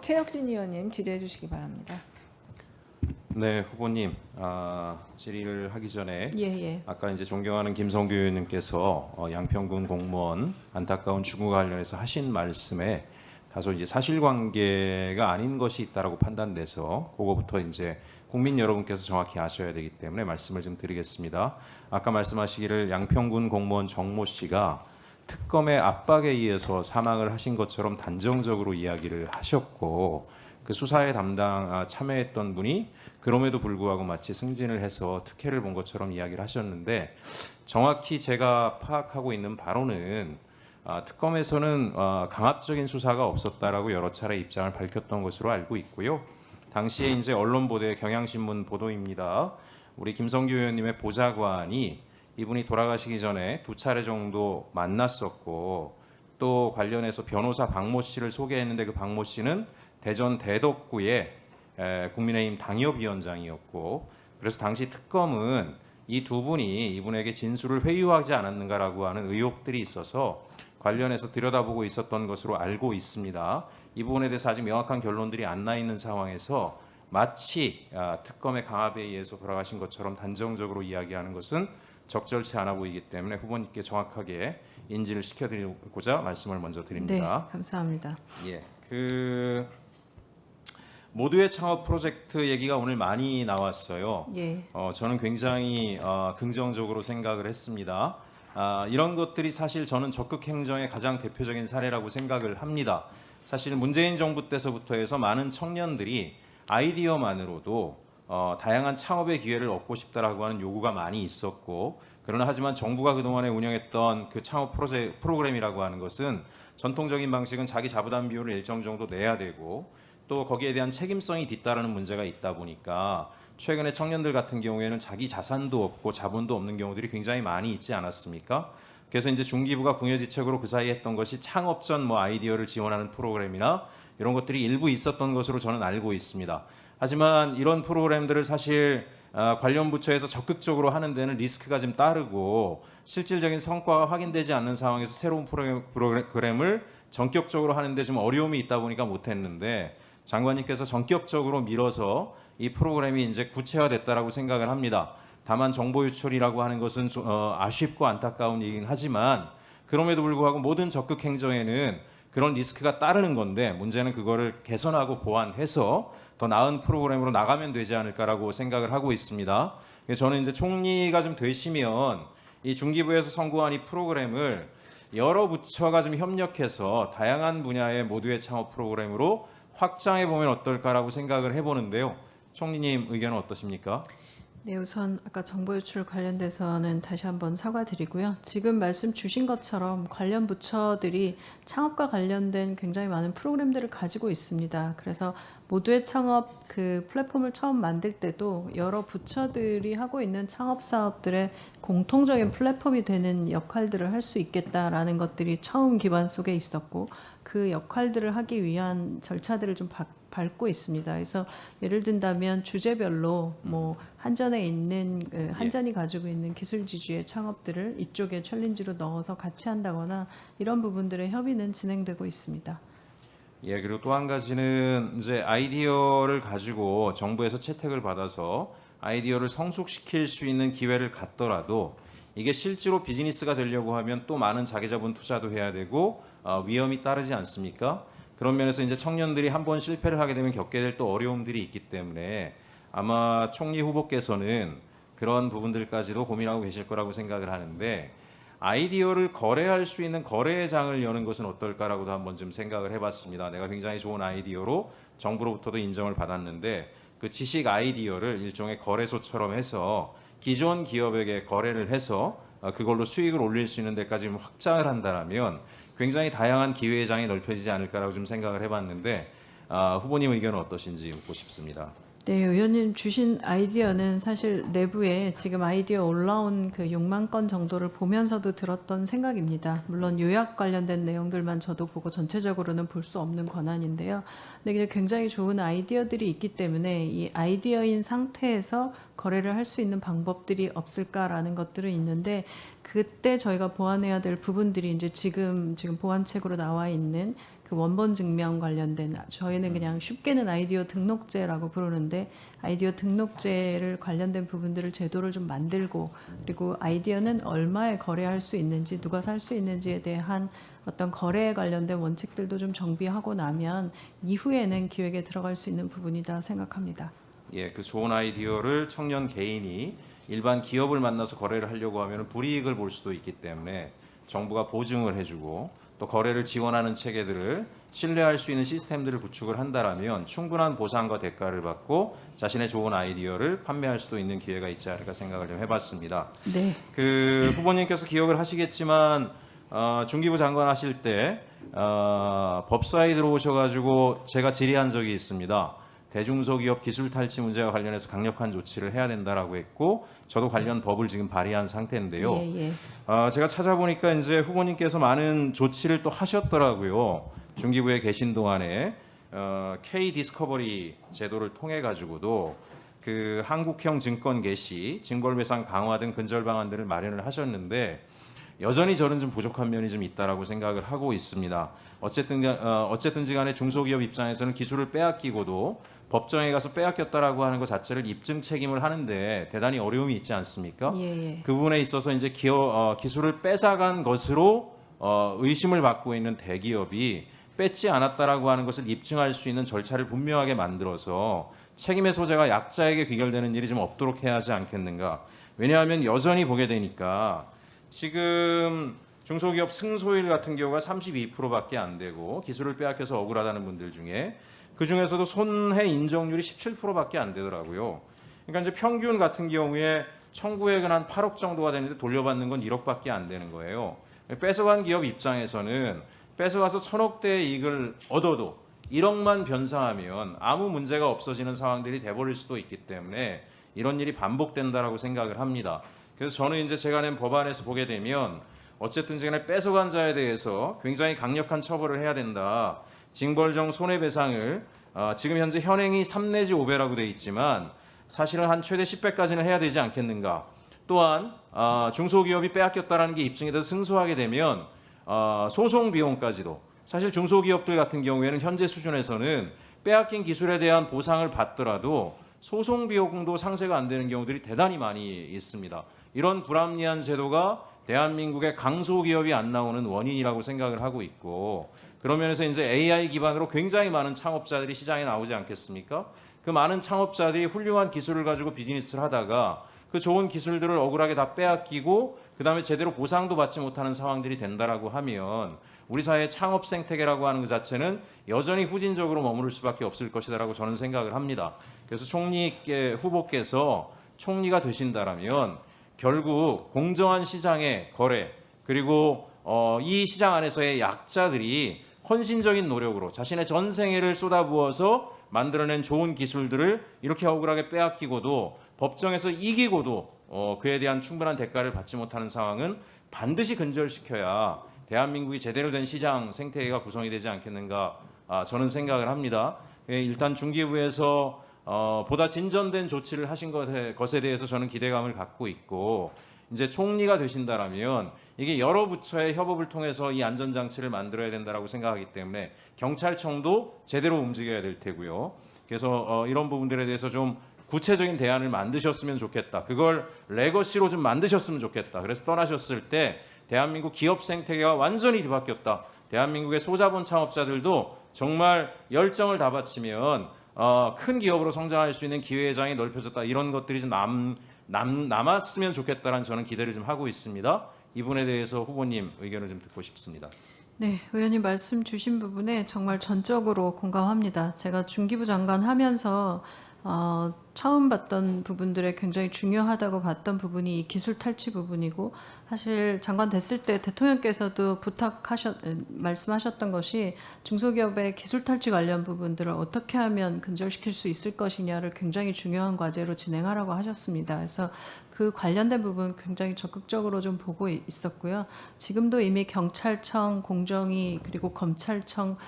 최혁진 의원님 질의해 주시기 바랍니다. 네, 후보님, 질의를 하기 전에 예. 아까 이제 존경하는 김성규 의원님께서 양평군 공무원 안타까운 죽음과 관련해서 하신 말씀에 다소 이제 사실관계가 아닌 것이 있다라고 판단돼서 그거부터 이제 국민 여러분께서 정확히 아셔야 되기 때문에 말씀을 좀 드리겠습니다. 아까 말씀하시기를 양평군 공무원 정모 씨가 특검의 압박에 의해서 사망을 하신 것처럼 단정적으로 이야기를 하셨고 그 수사에 참여했던 분이 그럼에도 불구하고 마치 승진을 해서 특혜를 본 것처럼 이야기를 하셨는데 정확히 제가 파악하고 있는 바로는 특검에서는 강압적인 수사가 없었다라고 여러 차례 입장을 밝혔던 것으로 알고 있고요. 당시에 이제 언론 보도에 경향신문 보도입니다. 우리 김성규 의원님의 보좌관이 이분이 돌아가시기 전에 2차례 정도 만났었고 또 관련해서 변호사 박모 씨를 소개했는데 그 박모 씨는 대전 대덕구의 국민의힘 당협위원장이었고 그래서 당시 특검은 이 두 분이 이분에게 진술을 회유하지 않았는가라고 하는 의혹들이 있어서 관련해서 들여다보고 있었던 것으로 알고 있습니다. 이 부분에 대해서 아직 명확한 결론들이 안 나 있는 상황에서 마치 특검의 강압에 의해서 돌아가신 것처럼 단정적으로 이야기하는 것은 적절치 않아 보이기 때문에 후보님께 정확하게 인지를 시켜드리고자 말씀을 먼저 드립니다. 네, 감사합니다. 예, 모두의 창업 프로젝트 얘기가 오늘 많이 나왔어요. 예. 저는 굉장히 긍정적으로 생각을 했습니다. 이런 것들이 사실 저는 적극 행정의 가장 대표적인 사례라고 생각을 합니다. 사실 문재인 정부 때서부터 해서 많은 청년들이 아이디어만으로도 다양한 창업의 기회를 얻고 싶다라고 하는 요구가 많이 있었고 그러나 하지만 정부가 그동안에 운영했던 그 창업 프로그램이라고 하는 것은 전통적인 방식은 자기 자부담 비율을 일정 정도 내야 되고 또 거기에 대한 책임성이 뒤따르는 문제가 있다 보니까 최근에 청년들 같은 경우에는 자기 자산도 없고 자본도 없는 경우들이 굉장히 많이 있지 않았습니까? 그래서 이제 중기부가 궁여지책으로 그 사이에 했던 것이 창업전 아이디어를 지원하는 프로그램이나 이런 것들이 일부 있었던 것으로 저는 알고 있습니다. 하지만 이런 프로그램들을 사실 관련 부처에서 적극적으로 하는 데는 리스크가 좀 따르고 실질적인 성과가 확인되지 않는 상황에서 새로운 프로그램을 전격적으로 하는데 좀 어려움이 있다 보니까 못했는데 장관님께서 전격적으로 밀어서 이 프로그램이 이제 구체화됐다라고 생각을 합니다. 다만 정보 유출이라고 하는 것은 좀, 아쉽고 안타까운 얘기긴 하지만 그럼에도 불구하고 모든 적극 행정에는 그런 리스크가 따르는 건데 문제는 그거를 개선하고 보완해서 더 나은 프로그램으로 나가면 되지 않을까라고 생각을 하고 있습니다. 저는 이제 총리가 좀 되시면 이 중기부에서 선고한 이 프로그램을 여러 부처가 좀 협력해서 다양한 분야의 모두의 창업 프로그램으로 확장해 보면 어떨까라고 생각을 해보는데요. 총리님 의견은 어떠십니까? 네, 우선 아까 정보 유출 관련돼서는 다시 한번 사과드리고요. 지금 말씀 주신 것처럼 관련 부처들이 창업과 관련된 굉장히 많은 프로그램들을 가지고 있습니다. 그래서 모두의 창업 그 플랫폼을 처음 만들 때도 여러 부처들이 하고 있는 창업 사업들의 공통적인 플랫폼이 되는 역할들을 할 수 있겠다라는 것들이 처음 기반 속에 있었고 그 역할들을 하기 위한 절차들을 좀 밟고 있습니다. 그래서 예를 든다면 주제별로 한전에 있는 한전이 가지고 있는 기술 지주의 창업들을 이쪽에 챌린지로 넣어서 같이 한다거나 이런 부분들의 협의는 진행되고 있습니다. 예, 그리고 또 한 가지는 이제 아이디어를 가지고 정부에서 채택을 받아서 아이디어를 성숙시킬 수 있는 기회를 갖더라도 이게 실제로 비즈니스가 되려고 하면 또 많은 자기자본 투자도 해야 되고 위험이 따르지 않습니까? 그런 면에서 이제 청년들이 한번 실패를 하게 되면 겪게 될 또 어려움들이 있기 때문에 아마 총리 후보께서는 그런 부분들까지도 고민하고 계실 거라고 생각을 하는데 아이디어를 거래할 수 있는 거래장을 여는 것은 어떨까라고도 한번 좀 생각을 해봤습니다. 내가 굉장히 좋은 아이디어로 정부로부터도 인정을 받았는데 그 지식 아이디어를 일종의 거래소처럼 해서 기존 기업에게 거래를 해서 그걸로 수익을 올릴 수 있는 데까지 확장을 한다면 굉장히 다양한 기회의 장이 넓혀지지 않을까라고 좀 생각을 해봤는데 후보님 의견은 어떠신지 묻고 싶습니다. 네, 의원님 주신 아이디어는 사실 내부에 지금 아이디어 올라온 그 6만 건 정도를 보면서도 들었던 생각입니다. 물론 요약 관련된 내용들만 저도 보고 전체적으로는 볼 수 없는 권한인데요. 근데 굉장히 좋은 아이디어들이 있기 때문에 이 아이디어인 상태에서 거래를 할 수 있는 방법들이 없을까라는 것들은 있는데 그때 저희가 보완해야 될 부분들이 이제 지금 보완책으로 나와 있는 그 원본 증명 관련된 저희는 그냥 쉽게는 아이디어 등록제라고 부르는데 아이디어 등록제를 관련된 부분들을 제도를 좀 만들고 그리고 아이디어는 얼마에 거래할 수 있는지 누가 살 수 있는지에 대한 어떤 거래에 관련된 원칙들도 좀 정비하고 나면 이후에는 기획에 들어갈 수 있는 부분이다 생각합니다. 예, 그 좋은 아이디어를 청년 개인이 일반 기업을 만나서 거래를 하려고 하면 불이익을 볼 수도 있기 때문에 정부가 보증을 해주고 또 거래를 지원하는 체계들을 신뢰할 수 있는 시스템들을 구축을 한다라면 충분한 보상과 대가를 받고 자신의 좋은 아이디어를 판매할 수도 있는 기회가 있지 않을까 생각을 좀 해봤습니다. 네. 그 후보님께서 기억을 하시겠지만 중기부 장관 하실 때 법사위 들어오셔가지고 제가 질의한 적이 있습니다. 대중소기업 기술 탈취 문제와 관련해서 강력한 조치를 해야 된다라고 했고 저도 관련 법을 지금 발의한 상태인데요. 예. 제가 찾아보니까 이제 후보님께서 많은 조치를 또 하셨더라고요. 중기부에 계신 동안에 K 디스커버리 제도를 통해 가지고도 그 한국형 증권 개시, 징벌배상 강화 등 근절 방안들을 마련을 하셨는데 여전히 저는 좀 부족한 면이 좀 있다라고 생각을 하고 있습니다. 어쨌든지 간에 중소기업 입장에서는 기술을 빼앗기고도 법정에 가서 빼앗겼다라고 하는 것 자체를 입증 책임을 하는데 대단히 어려움이 있지 않습니까? 예. 그 부분에 있어서 이제 기술을 뺏어간 것으로 의심을 받고 있는 대기업이 뺏지 않았다라고 하는 것을 입증할 수 있는 절차를 분명하게 만들어서 책임의 소재가 약자에게 귀결되는 일이 좀 없도록 해야 하지 않겠는가? 왜냐하면 여전히 보게 되니까 지금 중소기업 승소일 같은 경우가 32%밖에 안 되고 기술을 빼앗겨서 억울하다는 분들 중에 그 중에서도 손해 인정률이 17%밖에 안 되더라고요. 그러니까 이제 평균 같은 경우에 청구액은 한 8억 정도가 되는데 돌려받는 건 1억밖에 안 되는 거예요. 뺏어간 기업 입장에서는 뺏어가서 1,000억대의 이익을 얻어도 1억만 변상하면 아무 문제가 없어지는 상황들이 돼버릴 수도 있기 때문에 이런 일이 반복된다라고 생각을 합니다. 그래서 저는 이제 제가 낸 법안에서 보게 되면 어쨌든 간에 뺏어간 자에 대해서 굉장히 강력한 처벌을 해야 된다. 징벌적 손해배상을 지금 현재 현행이 3 내지 5배라고 돼 있지만 사실은 한 최대 10배까지는 해야 되지 않겠는가. 또한 중소기업이 빼앗겼다는 게 입증이 돼서 승소하게 되면 소송 비용까지도 사실 중소기업들 같은 경우에는 현재 수준에서는 빼앗긴 기술에 대한 보상을 받더라도 소송 비용도 상쇄가 안 되는 경우들이 대단히 많이 있습니다. 이런 불합리한 제도가 대한민국의 강소기업이 안 나오는 원인이라고 생각을 하고 있고 그런 면에서 이제 AI 기반으로 굉장히 많은 창업자들이 시장에 나오지 않겠습니까? 그 많은 창업자들이 훌륭한 기술을 가지고 비즈니스를 하다가 그 좋은 기술들을 억울하게 다 빼앗기고 그다음에 제대로 보상도 받지 못하는 상황들이 된다라고 하면 우리 사회의 창업 생태계라고 하는 것 자체는 여전히 후진적으로 머무를 수밖에 없을 것이다라고 저는 생각을 합니다. 그래서 총리께 후보께서 총리가 되신다라면 결국 공정한 시장의 거래 그리고 이 시장 안에서의 약자들이 헌신적인 노력으로 자신의 전 생애를 쏟아부어서 만들어낸 좋은 기술들을 이렇게 억울하게 빼앗기고도 법정에서 이기고도 그에 대한 충분한 대가를 받지 못하는 상황은 반드시 근절시켜야 대한민국이 제대로 된 시장 생태계가 구성이 되지 않겠는가 저는 생각을 합니다. 일단 중기부에서 보다 진전된 조치를 하신 것에 대해서 저는 기대감을 갖고 있고 이제 총리가 되신다라면 이게 여러 부처의 협업을 통해서 이 안전장치를 만들어야 된다라고 생각하기 때문에 경찰청도 제대로 움직여야 될 테고요. 그래서 이런 부분들에 대해서 좀 구체적인 대안을 만드셨으면 좋겠다. 그걸 레거시로 좀 만드셨으면 좋겠다. 그래서 떠나셨을 때 대한민국 기업 생태계가 완전히 뒤바뀌었다. 대한민국의 소자본 창업자들도 정말 열정을 다 바치면 큰 기업으로 성장할 수 있는 기회의 장이 넓혀졌다. 이런 것들이 좀 남았으면 좋겠다라는 저는 기대를 좀 하고 있습니다. 이 부분에 대해서 후보님 의견을 좀 듣고 싶습니다. 네, 의원님 말씀 주신 부분에 정말 전적으로 공감합니다. 제가 중기부 장관 하면서 처음 봤던 부분들에 굉장히 중요하다고 봤던 부분이 이 기술 탈취 부분이고 사실 장관 됐을 때 대통령께서도 말씀하셨던 것이 중소기업의 기술 탈취 관련 부분들을 어떻게 하면 근절시킬 수 있을 것이냐를 굉장히 중요한 과제로 진행하라고 하셨습니다. 그래서 그 관련된 부분 굉장히 적극적으로 좀 보고 있었고요. 지금도 이미 경찰청, 공정위 그리고 검찰청,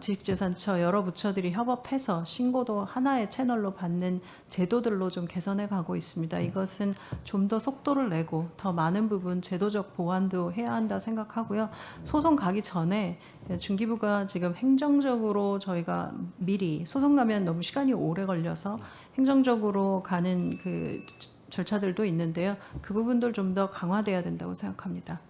지식재산처 여러 부처들이 협업해서 신고도 하나의 채널로 받는 제도들로 좀 개선해 가고 있습니다. 이것은 좀 더 속도를 내고 더 많은 부분 제도적 보완도 해야 한다 생각하고요. 소송 가기 전에 중기부가 지금 행정적으로 저희가 미리 소송 가면 너무 시간이 오래 걸려서 행정적으로 가는 그 절차들도 있는데요. 그 부분들 좀 더 강화돼야 된다고 생각합니다.